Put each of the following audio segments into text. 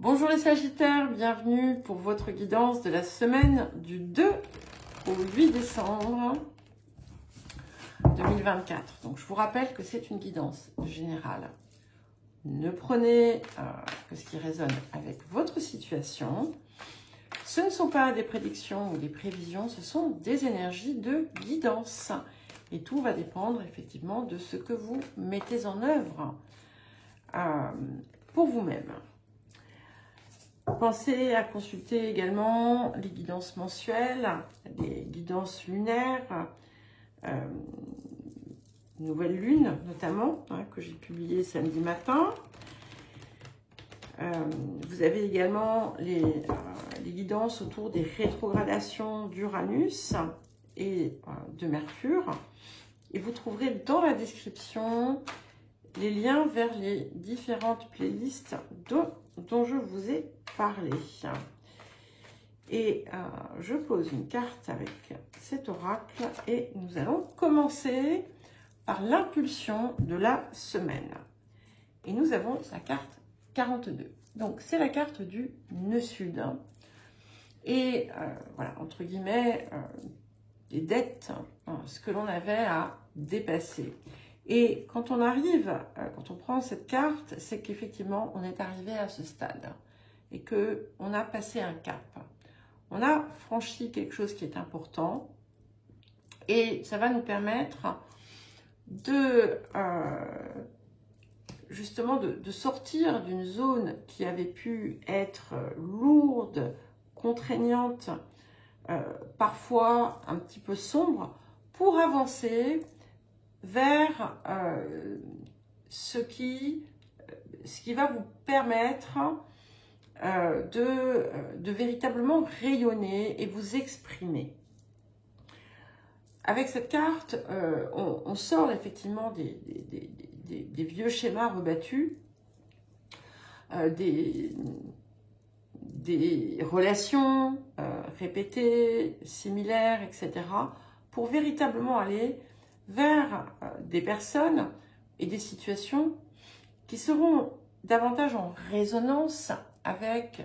Bonjour les Sagittaires, bienvenue pour votre guidance de la semaine du 2 au 8 décembre 2024. Donc je vous rappelle que c'est une guidance générale. Ne prenez que ce qui résonne avec votre situation. Ce ne sont pas des prédictions ou des prévisions, ce sont des énergies de guidance. Et tout va dépendre effectivement de ce que vous mettez en œuvre pour vous-même. Pensez à consulter également les guidances mensuelles, les guidances lunaires, nouvelle lune notamment, que j'ai publié samedi matin. Vous avez également les guidances autour des rétrogradations d'Uranus et de Mercure. Et vous trouverez dans la description les liens vers les différentes playlists dont je vous ai parlé. Et je pose une carte avec cet oracle et nous allons commencer par l'impulsion de la semaine. Et nous avons la carte 42. Donc c'est la carte du nœud sud. Et voilà, entre guillemets, des dettes, ce que l'on avait à dépasser. Et quand on arrive, quand on prend cette carte, c'est qu'effectivement, on est arrivé à ce stade et qu'on a passé un cap. On a franchi quelque chose qui est important et ça va nous permettre de justement de sortir d'une zone qui avait pu être lourde, contraignante, parfois un petit peu sombre, pour avancer vers ce qui va vous permettre de véritablement rayonner et vous exprimer. Avec cette carte, on sort effectivement des vieux schémas rebattus, des relations répétées, similaires, etc., pour véritablement aller vers des personnes et des situations qui seront davantage en résonance avec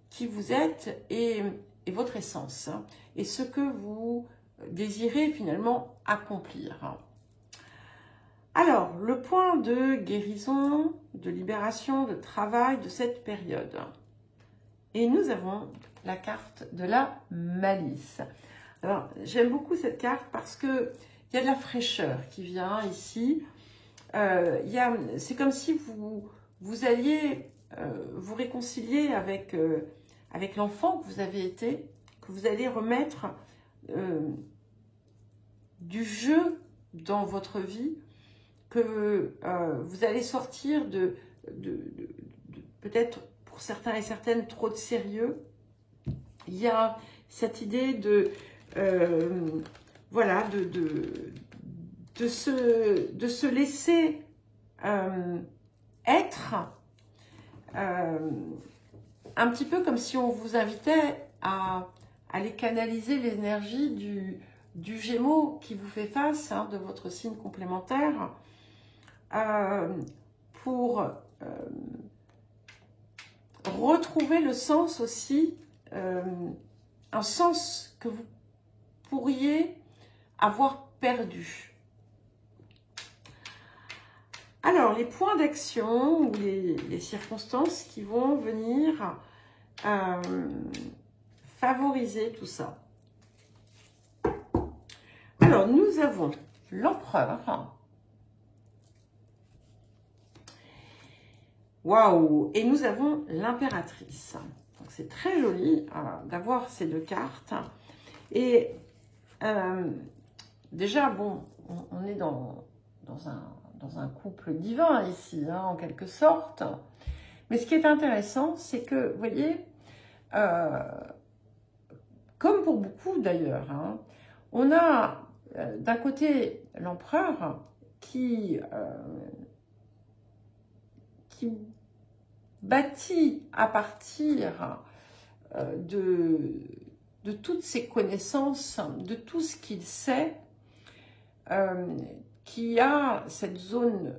qui vous êtes et votre essence, et ce que vous désirez finalement accomplir. Alors, le point de guérison, de libération, de travail de cette période. Et nous avons la carte de la malice. Alors, j'aime beaucoup cette carte parce que il y a de la fraîcheur qui vient ici. C'est comme si vous alliez vous réconcilier avec l'enfant que vous avez été, que vous allez remettre du jeu dans votre vie, que vous allez sortir de peut-être pour certains et certaines trop de sérieux. Il y a cette idée de voilà, de se laisser être, un petit peu comme si on vous invitait à aller canaliser l'énergie du Gémeaux qui vous fait face, de votre signe complémentaire, pour retrouver le sens aussi, un sens que vous pourriez avoir perdu. Alors, les points d'action ou les circonstances qui vont venir favoriser tout ça. Alors, nous avons l'empereur. Waouh! Et nous avons l'impératrice. Donc, c'est très joli d'avoir ces deux cartes. Et déjà, bon, on est dans un couple divin ici, en quelque sorte. Mais ce qui est intéressant, c'est que, vous voyez, comme pour beaucoup d'ailleurs, on a d'un côté l'empereur qui bâtit à partir de toutes ses connaissances, de tout ce qu'il sait, qui a cette zone,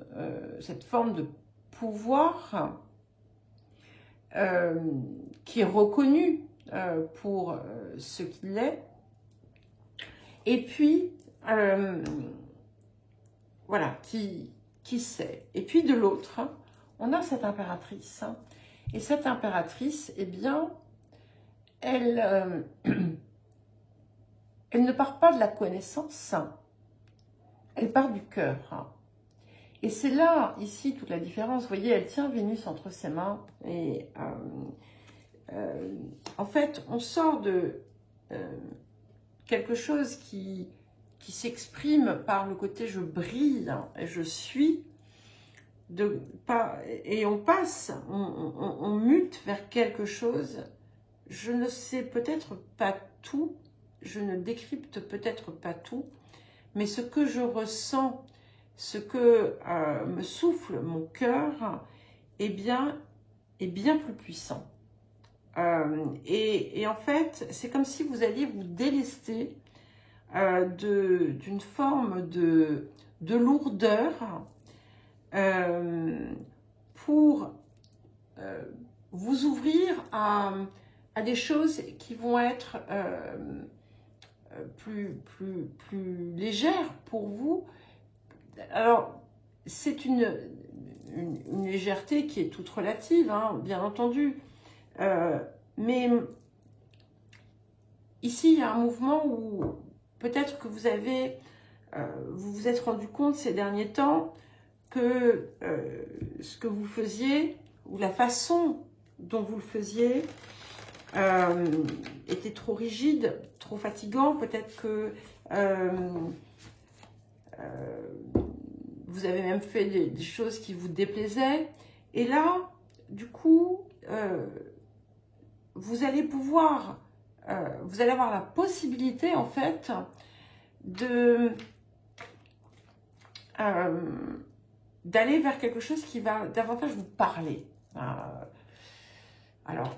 cette forme de pouvoir qui est reconnu pour ce qu'il est. Et puis, voilà, qui sait. Et puis de l'autre, on a cette impératrice. Et cette impératrice, eh bien, elle ne part pas de la connaissance, elle part du cœur. Et c'est là, ici, toute la différence. Vous voyez, elle tient Vénus entre ses mains. Et en fait, on sort de quelque chose qui s'exprime par le côté je brille et je suis, et on passe, on mute vers quelque chose. Je ne sais peut-être pas tout, je ne décrypte peut-être pas tout, mais ce que je ressens, ce que me souffle mon cœur, eh bien, est bien plus puissant. Et en fait, c'est comme si vous alliez vous délester d'une forme de lourdeur pour vous ouvrir à des choses qui vont être plus légères pour vous. Alors, c'est une légèreté qui est toute relative, hein, bien entendu. Mais ici, il y a un mouvement où peut-être que vous vous êtes rendu compte ces derniers temps que ce que vous faisiez, ou la façon dont vous le faisiez, était trop rigide, trop fatigant. Peut-être que vous avez même fait des choses qui vous déplaisaient. Et là, du coup, vous allez pouvoir, vous allez avoir la possibilité, en fait, d'aller vers quelque chose qui va davantage vous parler. Alors,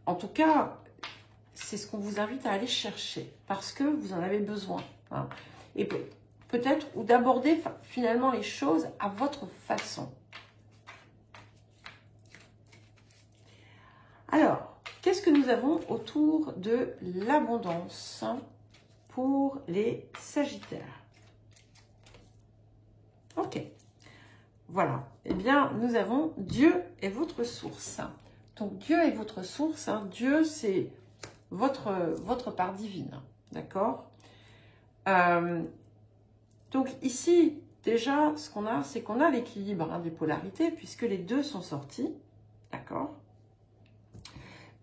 en tout cas, c'est ce qu'on vous invite à aller chercher, parce que vous en avez besoin. Hein. Et peut-être, ou d'aborder finalement les choses à votre façon. Alors, qu'est-ce que nous avons autour de l'abondance pour les Sagittaires? Ok, voilà. Eh bien, nous avons Dieu est votre source. Donc, Dieu est votre source. Hein. Dieu, c'est votre part divine. D'accord? Donc, ici, déjà, ce qu'on a, c'est qu'on a l'équilibre des polarités, puisque les deux sont sortis. D'accord?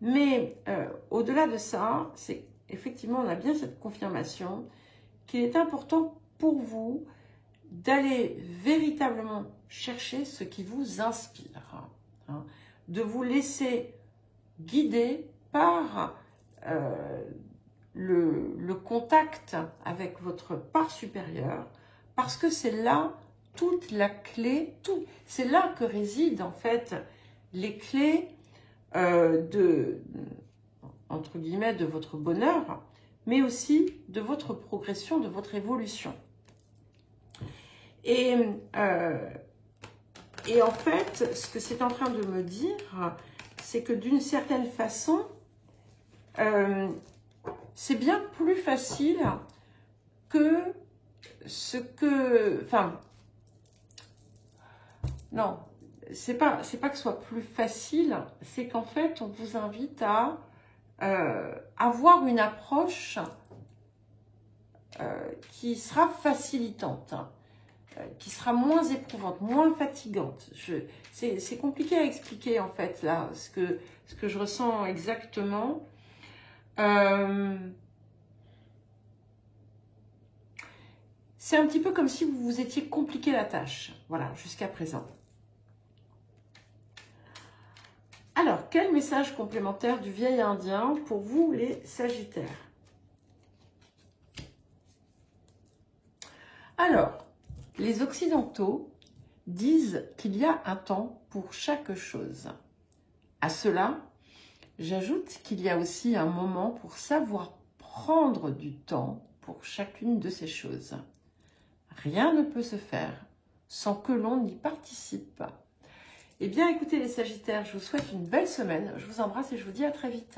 Mais au-delà de ça, c'est effectivement, on a bien cette confirmation qu'il est important pour vous d'aller véritablement chercher ce qui vous inspire, hein, de vous laisser guider par le contact avec votre part supérieure, parce que c'est là toute la clé, c'est là que résident en fait les clés entre guillemets, de votre bonheur, mais aussi de votre progression, de votre évolution. Et en fait, ce que c'est en train de me dire, c'est que d'une certaine façon, c'est bien plus facile que ce que... Enfin, non, c'est pas que ce soit plus facile, c'est qu'en fait, on vous invite à avoir une approche qui sera facilitante, qui sera moins éprouvante, moins fatigante. C'est compliqué à expliquer en fait là, ce que je ressens exactement. C'est un petit peu comme si vous vous étiez compliqué la tâche, voilà, jusqu'à présent. Alors, quel message complémentaire du vieil indien pour vous les Sagittaires? Alors, les Occidentaux disent qu'il y a un temps pour chaque chose. À cela, j'ajoute qu'il y a aussi un moment pour savoir prendre du temps pour chacune de ces choses. Rien ne peut se faire sans que l'on y participe. Eh bien, écoutez les Sagittaires, je vous souhaite une belle semaine. Je vous embrasse et je vous dis à très vite.